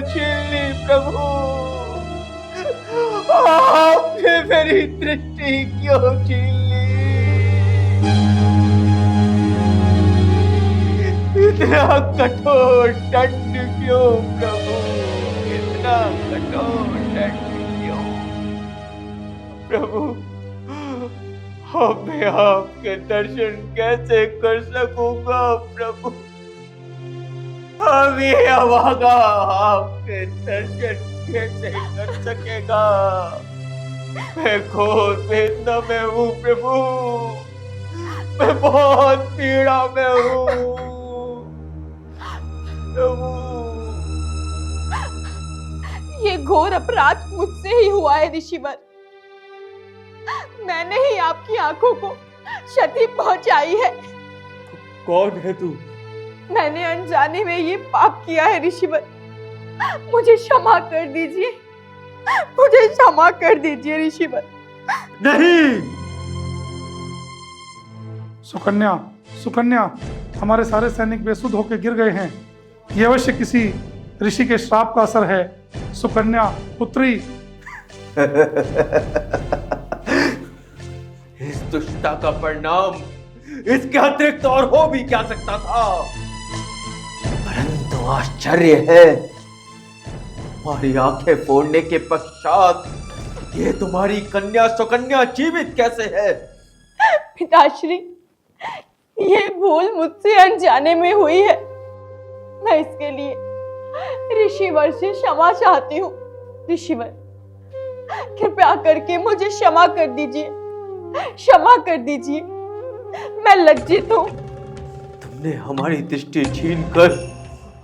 छीन ली प्रभु? आपने मेरी दृष्टि क्यों छीन ली? इतना कठोर दंड क्यों प्रभु? इतना कठोर दंड क्यों प्रभु? अब मैं आपके दर्शन कैसे कर सकूंगा प्रभु? अब ये अभागा आपके दर्शन कैसे कर सकेगा? मैं घोर वेदना में हूँ प्रभु, मैं बहुत पीड़ा में हूँ प्रभु। ये घोर अपराध मुझसे ही हुआ है ऋषिवर। मैंने ही आपकी आंखों को क्षति पहुंचाई है। कौन है तू? मैंने अनजाने में ये पाप किया है ऋषिवर। मुझे क्षमा कर दीजिए, मुझे क्षमा कर दीजिए ऋषिवर। नहीं। सुकन्या, सुकन्या, हमारे सारे सैनिक बेसुध होकर गिर गए हैं। ये अवश्य किसी ऋषि के श्राप का असर है। सुकन्या पुत्री। इस दुष्टता का परिणाम इसके अतिरिक्त और हो भी क्या सकता था? परंतु आश्चर्य है, तुम्हारी आंखें फोड़ने के पश्चात ये तुम्हारी कन्या सुकन्या जीवित कैसे है? पिताश्री, ये भूल मुझसे अनजाने में हुई है। मैं इसके लिए ऋषिवर से क्षमा चाहती हूँ। ऋषिवर, कृपया करके मुझे क्षमा कर दीजिए, क्षमा कर दीजिए। मैं लज्जित हूँ। तुमने हमारी दृष्टि छीनकर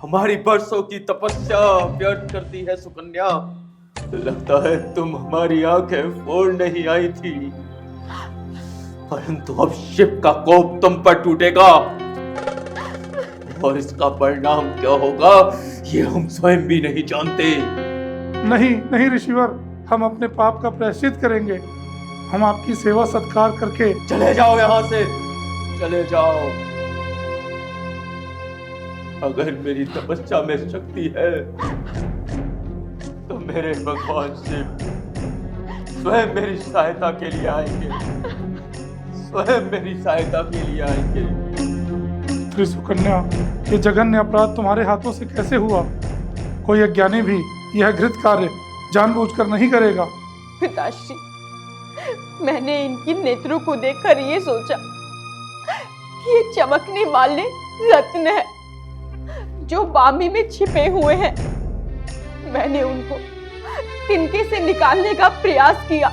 हमारी बरसों की तपस्या व्यर्थ कर दी है सुकन्या। लगता है तुम हमारी आंखें फोड़ने ही आई थी, परंतु अब शिव का कोप तुम पर टूटेगा और इसका परिणाम क्या होगा ये हम स्वयं भी नहीं जानते। नहीं नहीं ऋषिवर, हम अपने पाप का प्रायश्चित करेंगे। हम आपकी सेवा सत्कार करके चले जाओ यहाँ से, चले जाओ। अगर मेरी तपस्या में शक्ति है तो मेरे भगवान शिव स्वयं मेरी सहायता के लिए आएंगे, स्वयं मेरी सहायता के लिए आएंगे। श्री सुकन्या, ये जघन्य अपराध तुम्हारे हाथों से कैसे हुआ? कोई अज्ञानी भी यह घृत कार्य जानबूझकर नहीं करेगा। पिताश्री, मैंने इनकी नेत्रों को देखकर ये सोचा कि ये चमकने वाले रत्न है जो बामी में छिपे हुए हैं। मैंने उनको तिनके से निकालने का प्रयास किया,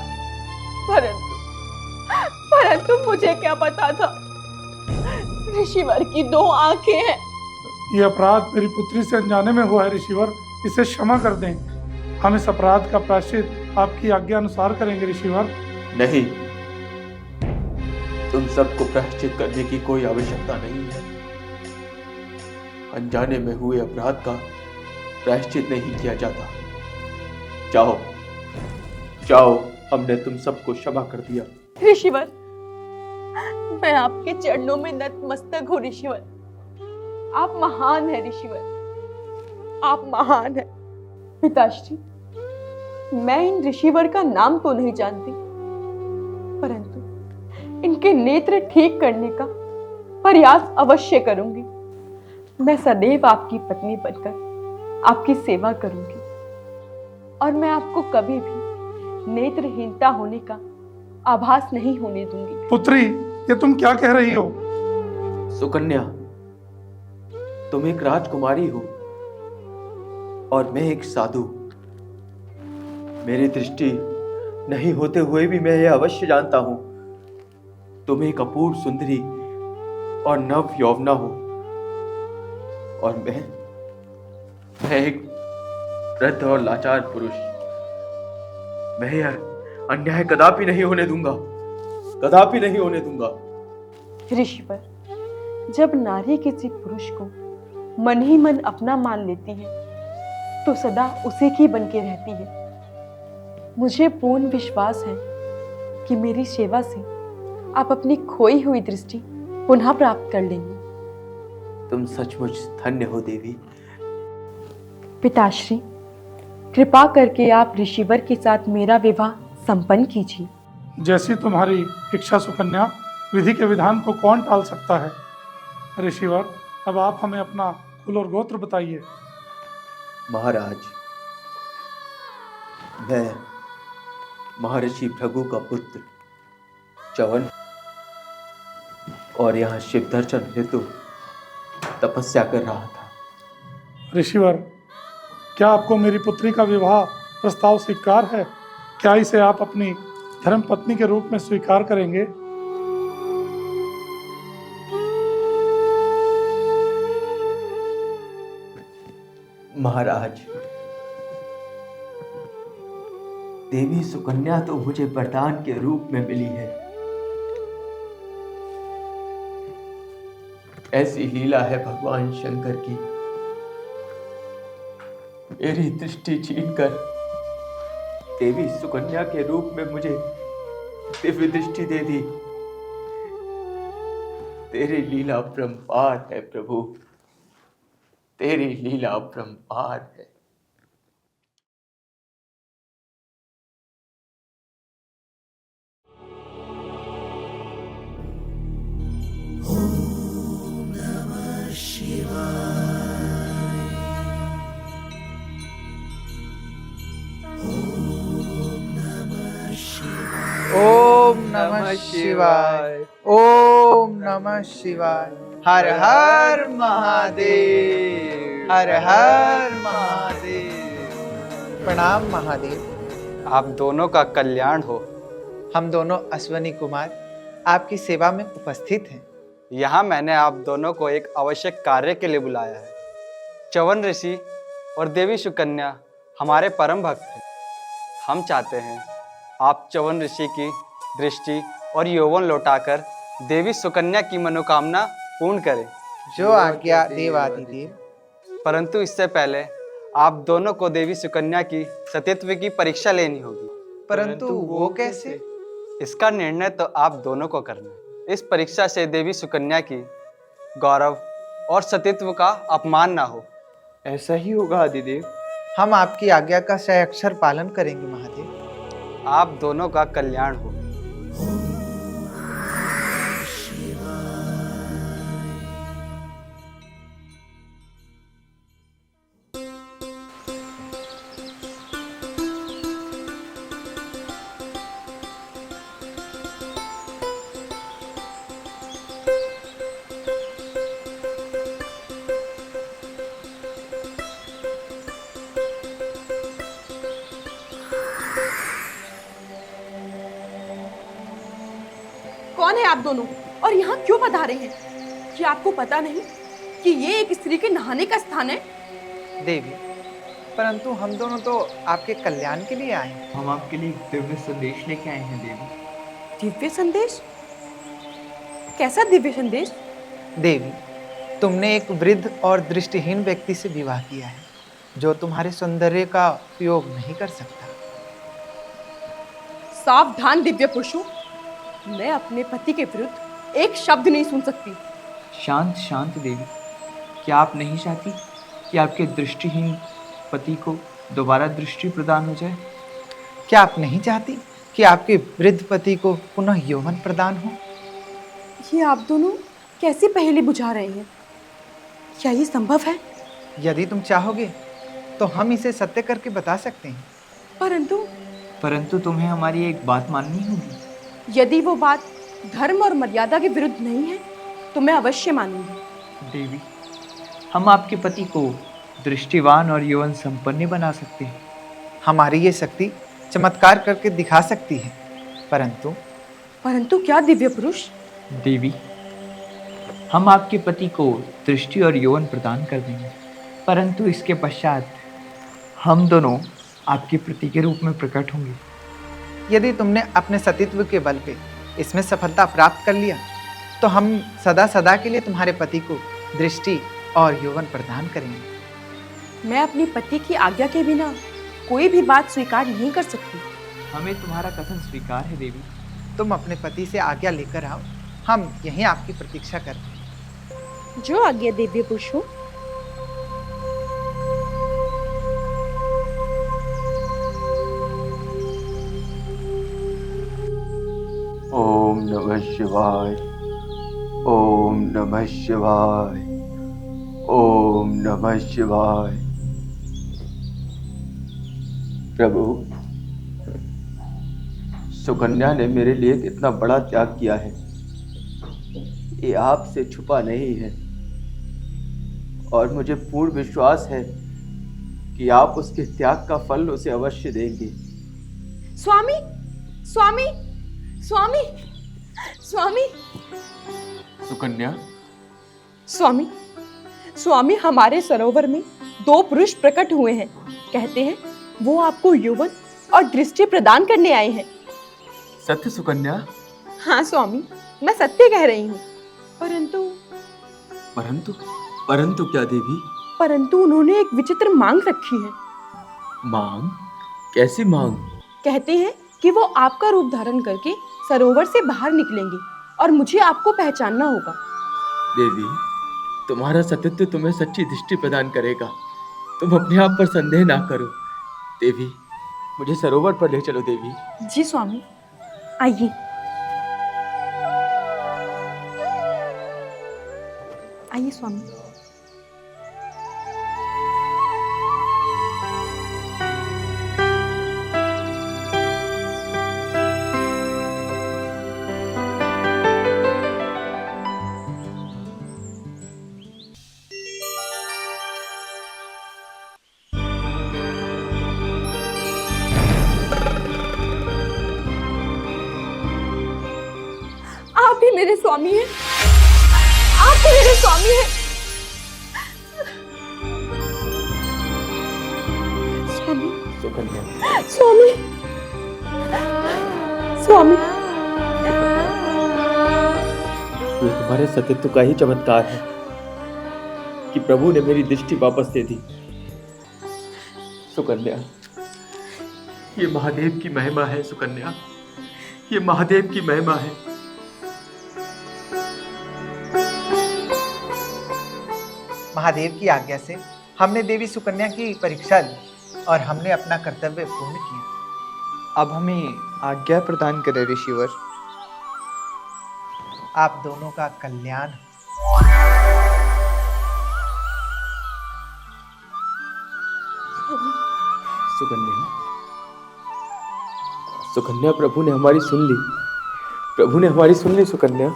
परंतु मुझे क्या पता था ऋषिवर की 2 आंखें हैं। ये अपराध मेरी पुत्री से अनजाने में हुआ है ऋषिवर, इसे क्षमा कर दें। हम इस अपराध का प्रायश्चित आपकी आज्ञा अनुसार करेंगे ऋषिवर। नहीं, तुम सबको प्रायश्चित करने की कोई आवश्यकता नहीं है। अनजाने में हुए अपराध का प्रायश्चित नहीं किया जाता। जाओ जाओ, हमने तुम सबको क्षमा कर दिया। ऋषिवर, मैं आपके चरणों में नतमस्तक हूँ ऋषिवर। आप महान है ऋषिवर, आप महान है। पिताश्री, मैं इन ऋषिवर का नाम तो नहीं जानती, परंतु इनके नेत्र ठीक करने का प्रयास अवश्य करूंगी। मैं सदैव आपकी पत्नी बनकर आपकी सेवा करूंगी और मैं आपको कभी भी नेत्रहीनता होने का आभास नहीं होने दूंगी। पुत्री, ये तुम क्या कह रही हो? सुकन्या, तुम एक राजकुमारी हो और मैं एक साधु। मेरी दृष्टि नहीं होते हुए भी मैं यह अवश्य जानता हूं, तुम एक अपूर्व सुंदरी और नव यौवना हो और मैं एक वृद्ध और लाचार पुरुष। मैं यह अन्याय कदापि नहीं होने दूंगा, कदापि नहीं होने दूंगा। ऋषिवर, जब नारी किसी पुरुष को मन ही मन अपना मान लेती है तो सदा उसी की बन के रहती है। मुझे पूर्ण विश्वास है कि मेरी सेवा से आप अपनी खोई हुई दृष्टि पुनः प्राप्त कर लेंगे। तुम सचमुच धन्य हो देवी। पिताश्री, कृपा करके आप ऋषिवर के साथ मेरा विवाह संपन्न कीजिए। जैसी तुम्हारी इच्छा सुकन्या, विधि के विधान को कौन टाल सकता है। ऋषिवर, अब आप हमें अपना कुल और गोत्र बताइए। महाराज, मैं महर्षि भृगु का पुत्र च्यवन और यहाँ शिव दर्शन हेतु तपस्या कर रहा था। ऋषिवर, क्या आपको मेरी पुत्री का विवाह प्रस्ताव स्वीकार है? क्या इसे आप अपनी धर्म पत्नी के रूप में स्वीकार करेंगे? महाराज, देवी सुकन्या तो मुझे वरदान के रूप में मिली है। ऐसी लीला है भगवान शंकर की, मेरी दृष्टि छीनकर देवी सुकन्या के रूप में मुझे दिव्य दृष्टि दे दी। तेरी लीला अपरंपार है प्रभु, तेरी लीला अपरंपार है। ओम नमः शिवाय। ओम नमः शिवाय। हर हर महादेव। हर हर महादेव। प्रणाम महादेव। आप दोनों का कल्याण हो। हम दोनों अश्वनी कुमार आपकी सेवा में उपस्थित हैं। यहाँ मैंने आप दोनों को एक आवश्यक कार्य के लिए बुलाया है। च्यवन ऋषि और देवी सुकन्या हमारे परम भक्त हैं। हम चाहते हैं आप च्यवन ऋषि की दृष्टि और यौवन लौटाकर देवी सुकन्या की मनोकामना पूर्ण करें। जो आज्ञा देवादिदेव। परंतु इससे पहले आप दोनों को देवी सुकन्या की सतीत्व की परीक्षा लेनी होगी। परंतु वो कैसे? इसका निर्णय तो आप दोनों को करना है। इस परीक्षा से देवी सुकन्या की गौरव और सतीत्व का अपमान ना हो। ऐसा ही होगा आदिदेव। हम आपकी आज्ञा का सअक्षर पालन करेंगे महादेव। आप दोनों का कल्याण हो। कौन है आप दोनों और यहाँ क्यों पधारे हैं? क्या आपको पता नहीं कि ये एक स्त्री के नहाने का स्थान है? देवी, परंतु हम दोनों तो आपके कल्याण के लिए आए हैं। हम आपके लिए एक दिव्य संदेश लेके आए हैं देवी। दिव्य संदेश? कैसा दिव्य संदेश? देवी, तुमने एक वृद्ध और दृष्टिहीन व्यक्ति से विवाह किया है, जो तुम्हारे सौंदर्य का उपयोग नहीं कर सकता। सावधान दिव्य पुरुषों, मैं अपने पति के विरुद्ध एक शब्द नहीं सुन सकती। शांत शांत देवी, क्या आप नहीं चाहती कि आपके दृष्टिहीन पति को दोबारा दृष्टि प्रदान हो जाए? क्या आप नहीं चाहती कि आपके वृद्ध पति को पुनः यौवन प्रदान हो? ये आप दोनों कैसी पहेली बुझा रहे हैं? क्या ये संभव है? यदि तुम चाहोगे तो हम इसे सत्य करके बता सकते हैं। परंतु तुम्हें हमारी एक बात माननी होगी। यदि वो बात धर्म और मर्यादा के विरुद्ध नहीं है तो मैं अवश्य मानूंगी। देवी, हम आपके पति को दृष्टिवान और यौवन संपन्न बना सकते हैं। हमारी ये शक्ति चमत्कार करके दिखा सकती है, परंतु क्या दिव्य पुरुष? देवी, हम आपके पति को दृष्टि और यौवन प्रदान कर देंगे, परंतु इसके पश्चात हम दोनों आपके पति के रूप में प्रकट होंगे। यदि तुमने अपने सतीत्व के बल पे इसमें सफलता प्राप्त कर लिया तो हम सदा सदा के लिए तुम्हारे पति को दृष्टि और यौवन प्रदान करेंगे। मैं अपने पति की आज्ञा के बिना कोई भी बात स्वीकार नहीं कर सकती। हमें तुम्हारा कथन स्वीकार है देवी। तुम अपने पति से आज्ञा लेकर आओ, हम यहीं आपकी प्रतीक्षा करते हैं। जो आज्ञा दिव्य पुरुषों। ओम नमः शिवाय, ओम नमः शिवाय, ओम नमः शिवाय। प्रभु, सुकन्या ने मेरे लिए कितना बड़ा त्याग किया है, ये आपसे छुपा नहीं है, और मुझे पूर्ण विश्वास है कि आप उसके त्याग का फल उसे अवश्य देंगे। स्वामी, स्वामी, स्वामी, स्वामी, सुकन्या, स्वामी, स्वामी, हमारे सरोवर में 2 पुरुष प्रकट हुए हैं। कहते हैं वो आपको यौवन और दृष्टि प्रदान करने आए हैं। सत्य सुकन्या? हाँ स्वामी, मैं सत्य कह रही हूँ। परंतु परंतु परंतु क्या देवी? परंतु उन्होंने एक विचित्र मांग रखी है। मांग? कैसी मांग? कहते हैं कि वो आपका रूप धारण करके सरोवर से बाहर निकलेंगे और मुझे आपको पहचानना होगा। देवी, तुम्हारा सतीत्व तुम्हें सच्ची दृष्टि प्रदान करेगा। तुम अपने आप पर संदेह ना करो। देवी, मुझे सरोवर पर ले चलो देवी। जी स्वामी, आइए। आइए स्वामी। आप भी मेरे स्वामी हैं। आप भी मेरे स्वामी हैं। स्वामी, सुकन्या, स्वामी, स्वामी, ये तुम्हारे सतीत्व का ही चमत्कार है कि प्रभु ने मेरी दृष्टि वापस दे दी। सुकन्या, ये महादेव की महिमा है। सुकन्या, ये महादेव की महिमा है। महादेव की आज्ञा से हमने देवी सुकन्या की परीक्षा ली और हमने अपना कर्तव्य पूर्ण किया। अब हमें आज्ञा प्रदान करें ऋषिवर। आप दोनों का कल्याण हो। सुकन्या, सुकन्या, प्रभु ने हमारी सुन ली। प्रभु ने हमारी सुन ली। सुकन्या,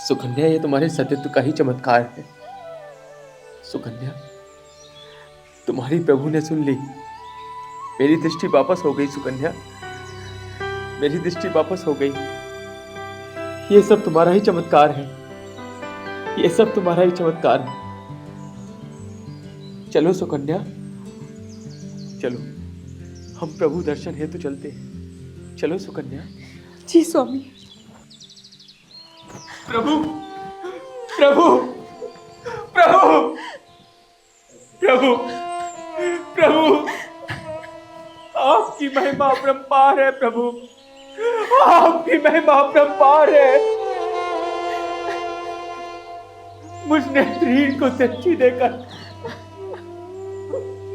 सुकन्या, ये तुम्हारे सतीत्व का ही चमत्कार है। सुकन्या, तुम्हारी प्रभु ने सुन ली। मेरी दृष्टि वापस हो गई। सुकन्या, मेरी दृष्टि वापस हो गई। ये सब तुम्हारा ही चमत्कार है। ये सब तुम्हारा ही चमत्कार है। चलो सुकन्या, चलो, हम प्रभु दर्शन हेतु चलते हैं। चलो सुकन्या। जी स्वामी। प्रभु, प्रभु, प्रभु, प्रभु, प्रभु, आपकी महिमा अपरंपार है। प्रभु, आपकी महिमा अपरंपार है। मुझ नेत्रहीन को दृष्टि देकर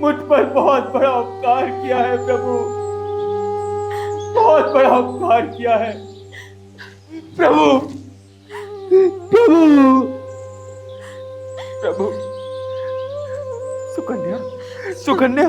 मुझ पर बहुत बड़ा उपकार किया है। प्रभु, बहुत बड़ा उपकार किया है। प्रभु, प्रभु, प्रभु, सुकन्या, सुकन्या,